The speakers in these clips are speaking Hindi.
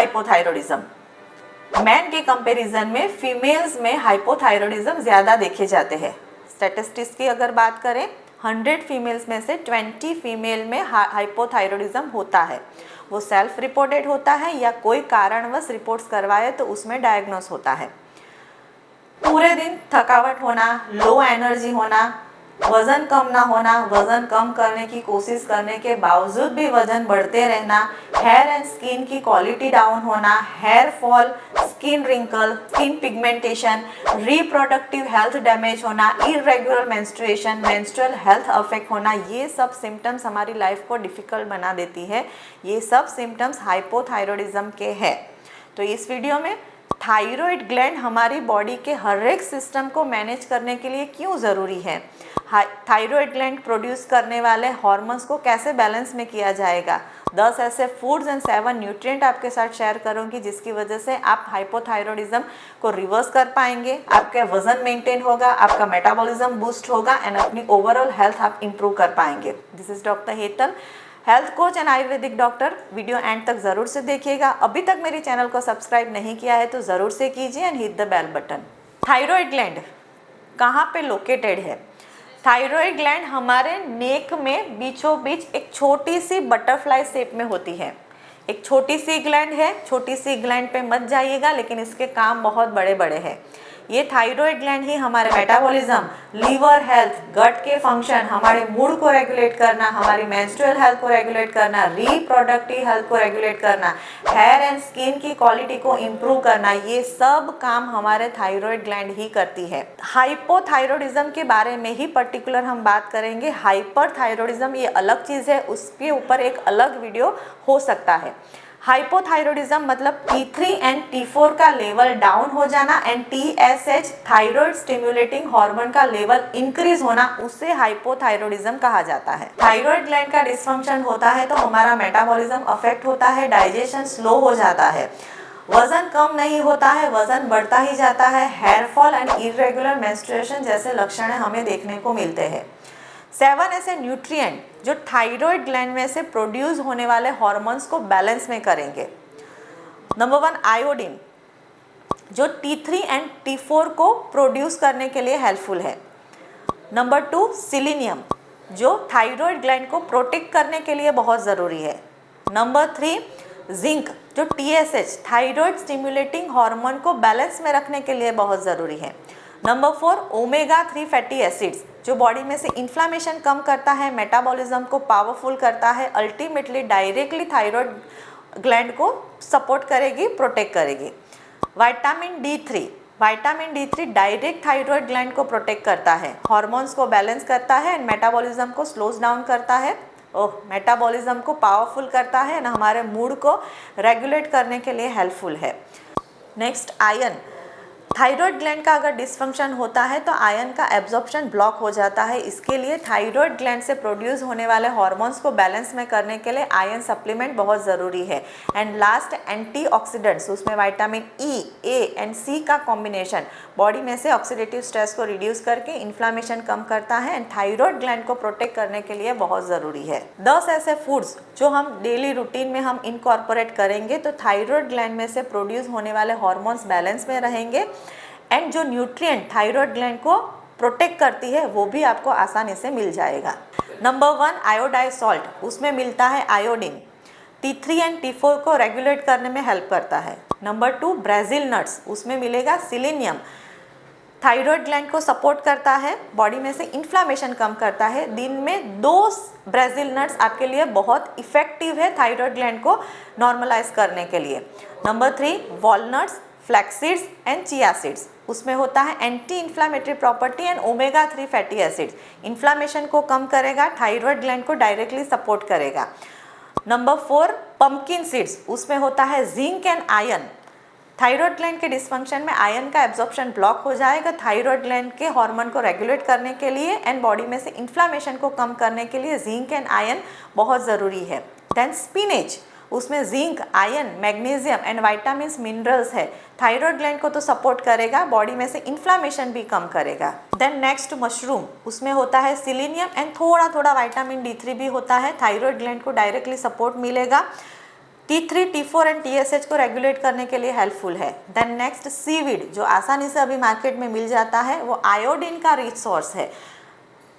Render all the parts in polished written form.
हाइपोथायरॉयडिज्म। मैन के कंपैरिजन में फीमेल्स में हाइपोथायरॉयडिज्म ज़्यादा देखे जाते हैं। स्टैटिस्टिक्स की अगर बात करें, 100 फीमेल्स में से 20 फीमेल में हाइपोथायरॉयडिज्म होता है। वो सेल्फ रिपोर्टेड होता है या कोई कारणवश रिपोर्ट्स करवाए तो उसमें डायग्नोस होता है। पूरे दिन थकावट होना, लो एनर्जी होना, वजन कम ना होना, वजन कम करने की कोशिश करने के बावजूद भी वजन बढ़ते रहना, हेयर एंड स्किन की क्वालिटी डाउन होना, hair fall, skin wrinkle, skin pigmentation, reproductive health damage होना, irregular menstruation, menstrual health affect होना, ये सब सिम्टम्स हमारी लाइफ को डिफिकल्ट बना देती है। ये सब सिम्टम्स हाइपोथायरॉयडिज्म के हैं। तो इस वीडियो में थायराइड ग्लैंड हमारी बॉडी के हर एक सिस्टम को मैनेज करने के लिए क्यों ज़रूरी है, थायराइड ग्लैंड प्रोड्यूस करने वाले हार्मोन्स को कैसे बैलेंस में किया जाएगा, 10 ऐसे फूड्स एंड 7 न्यूट्रिएंट आपके साथ शेयर करूंगी जिसकी वजह से आप हाइपोथायरॉयडिज्म को रिवर्स कर पाएंगे, आपका वजन मेंटेन होगा, आपका मेटाबॉलिज्म बूस्ट होगा एंड अपनी ओवरऑल हेल्थ आप इंप्रूव कर पाएंगे। This is doctor Hetal, health coach and Ayurvedic doctor. Video and तक ज़रूर से देखिएगा। अभी तक मेरे चैनल को सब्सक्राइब नहीं किया है तो ज़रूर से कीजिए and hit the bell button. Thyroid gland कहाँ पे लोकेटेड है? थायराइड ग्लैंड हमारे नेक में बीचों बीच एक छोटी सी बटरफ्लाई शेप में होती है। एक छोटी सी ग्लैंड है, छोटी सी ग्लैंड पे मत जाइएगा, लेकिन इसके काम बहुत बड़े बड़े हैं। ये थायराइड ग्लैंड ही हमारे मेटाबॉलिज्म, लीवर हेल्थ, गट के फंक्शन, हमारे मूड को रेगुलेट करना, हमारी मेंस्ट्रुअल हेल्थ को रेगुलेट करना, रिप्रोडक्टिव हेल्थ को रेगुलेट करना, हेयर एंड स्किन की क्वालिटी को इम्प्रूव करना, ये सब काम हमारे थायराइड ग्लैंड ही करती है। हाइपोथायरॉयडिज्म के बारे में ही पर्टिकुलर हम बात करेंगे। हाइपरथायरॉयडिज्म ये अलग चीज़ है, उसके ऊपर एक अलग वीडियो हो सकता है। हाइपोथायरॉयडिज्म मतलब T3 एंड T4 का लेवल डाउन हो जाना and TSH thyroid stimulating hormone का लेवल इंक्रीज होना, उसे हाइपोथायरॉयडिज्म कहा जाता है। थायराइड ग्लैंड का डिसफंक्शन होता है तो हमारा मेटाबॉलिज्म अफेक्ट होता है, डाइजेशन स्लो हो जाता है, वजन कम नहीं होता है, वजन बढ़ता ही जाता है, hair fall and irregular menstruation जैसे लक्षण हमें देखने को मिलते हैं। 7 ऐसे न्यूट्रिएंट जो थायराइड ग्लैंड में से प्रोड्यूस होने वाले हार्मोन्स को बैलेंस में करेंगे। नंबर 1 आयोडीन, जो T3 एंड T4 को प्रोड्यूस करने के लिए हेल्पफुल है। नंबर 2 सिलीनियम, जो थायराइड ग्लैंड को प्रोटेक्ट करने के लिए बहुत ज़रूरी है। नंबर 3 जिंक, जो TSH थायराइड स्टिमुलेटिंग हार्मोन को बैलेंस में रखने के लिए बहुत ज़रूरी है। नंबर 4 ओमेगा 3 फैटी एसिड्स, जो बॉडी में से इन्फ्लामेशन कम करता है, मेटाबॉलिज्म को पावरफुल करता है, अल्टीमेटली डायरेक्टली थायराइड ग्लैंड को सपोर्ट करेगी, प्रोटेक्ट करेगी। Vitamin D3 direct thyroid gland को प्रोटेक्ट करता है, हार्मोन्स को बैलेंस करता है एंड मेटाबॉलिज्म को स्लोज डाउन करता है, मेटाबॉलिज्म को पावरफुल करता है एंड हमारे मूड को रेगुलेट करने के लिए हेल्पफुल है। नेक्स्ट आयरन, थायराइड ग्लैंड का अगर डिसफंक्शन होता है तो आयरन का एब्जॉर्प्शन ब्लॉक हो जाता है। इसके लिए थायराइड ग्लैंड से प्रोड्यूस होने वाले हार्मोन्स को बैलेंस में करने के लिए आयरन सप्लीमेंट बहुत ज़रूरी है। एंड लास्ट एंटीऑक्सीडेंट्स, उसमें vitamin E, A and C का कॉम्बिनेशन बॉडी में से ऑक्सीडेटिव स्ट्रेस को रिड्यूस करके इन्फ्लामेशन कम करता है एंड थायराइड ग्लैंड को प्रोटेक्ट करने के लिए बहुत ज़रूरी है। 10 ऐसे फूड्स जो हम डेली रूटीन में हम इनकॉर्पोरेट करेंगे तो थायराइड ग्लैंड में से प्रोड्यूस होने वाले हार्मोन्स बैलेंस में रहेंगे एंड जो न्यूट्रिएंट थायराइड ग्लैंड को प्रोटेक्ट करती है वो भी आपको आसानी से मिल जाएगा। नंबर 1 आयोडाइज सॉल्ट, उसमें मिलता है आयोडीन, T3 एंड T4 को रेगुलेट करने में हेल्प करता है। नंबर 2 ब्राज़ील नट्स, उसमें मिलेगा सिलीनियम, थायराइड ग्लैंड को सपोर्ट करता है, बॉडी में से इन्फ्लामेशन कम करता है। दिन में 2 ब्राज़ील नट्स आपके लिए बहुत इफेक्टिव है थायराइड ग्लैंड को नॉर्मलाइज करने के लिए। Number 3 walnuts, flaxseeds and chia seeds, उसमें होता है anti inflammatory property and omega 3 fatty acids, inflammation को कम करेगा, थायराइड ग्लैंड को डायरेक्टली सपोर्ट करेगा। नंबर 4 पंपकिन सीड्स, उसमें होता है zinc and iron, thyroid gland के डिसफंक्शन में आयरन का एब्जॉर्प्शन ब्लॉक हो जाएगा, थायराइड ग्लैंड के हार्मोन को रेगुलेट करने के लिए एंड बॉडी में से इन्फ्लामेशन को कम करने के लिए जिंक एंड आयरन बहुत ज़रूरी है। देन स्पिनेच, उसमें zinc, iron, magnesium and vitamins, minerals है, थायराइड ग्लैंड को तो सपोर्ट करेगा, बॉडी में से इन्फ्लामेशन भी कम करेगा। देन नेक्स्ट मशरूम, उसमें होता है सिलीनियम एंड थोड़ा थोड़ा विटामिन D3 भी होता है, थायराइड ग्लैंड को डायरेक्टली सपोर्ट मिलेगा, T3, T4 एंड TSH को रेगुलेट करने के लिए हेल्पफुल है। देन नेक्स्ट सीवीड, जो आसानी से अभी मार्केट में मिल जाता है, वो आयोडीन का रिच सोर्स है।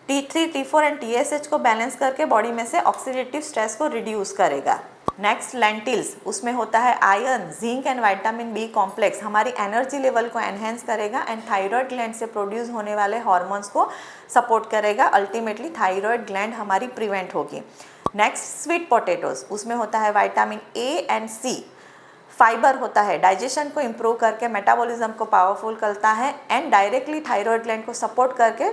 T3, T4 एंड TSH को बैलेंस करके बॉडी में से ऑक्सीडेटिव स्ट्रेस को रिड्यूस करेगा। नेक्स्ट लेंटिल्स, उसमें होता है iron, zinc and vitamin B complex, हमारी एनर्जी लेवल को एनहेंस करेगा एंड थायराइड ग्लैंड से प्रोड्यूस होने वाले हार्मोन्स को सपोर्ट करेगा। अल्टीमेटली थायराइड ग्लैंड हमारी प्रिवेंट होगी। नेक्स्ट स्वीट पोटैटोज, उसमें होता है vitamin A and C. Fibre होता है, डाइजेशन को इम्प्रूव करके मेटाबॉलिज्म को पावरफुल करता है एंड डायरेक्टली थायराइड ग्लैंड को सपोर्ट करके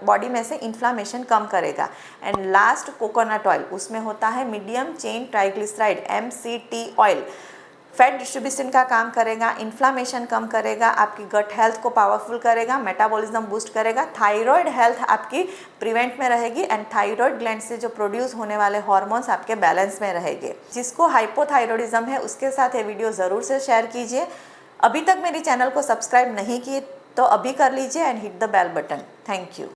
बॉडी में से इन्फ्लामेशन कम करेगा। एंड लास्ट कोकोनट ऑयल, उसमें होता है medium chain triglyceride MCT oil, fat distribution का काम करेगा, इन्फ्लामेशन कम करेगा, आपकी गट हेल्थ को पावरफुल करेगा, मेटाबॉलिज्म बूस्ट करेगा, थायराइड हेल्थ आपकी प्रिवेंट में रहेगी एंड थायराइड ग्लैंड से जो प्रोड्यूस होने वाले हार्मोन्स आपके बैलेंस में रहेंगे। जिसको हाइपोथायरॉयडिज्म है उसके साथ ये वीडियो ज़रूर से शेयर कीजिए। अभी तक मेरी चैनल को सब्सक्राइब नहीं किए तो अभी कर लीजिए and hit the bell button. Thank you.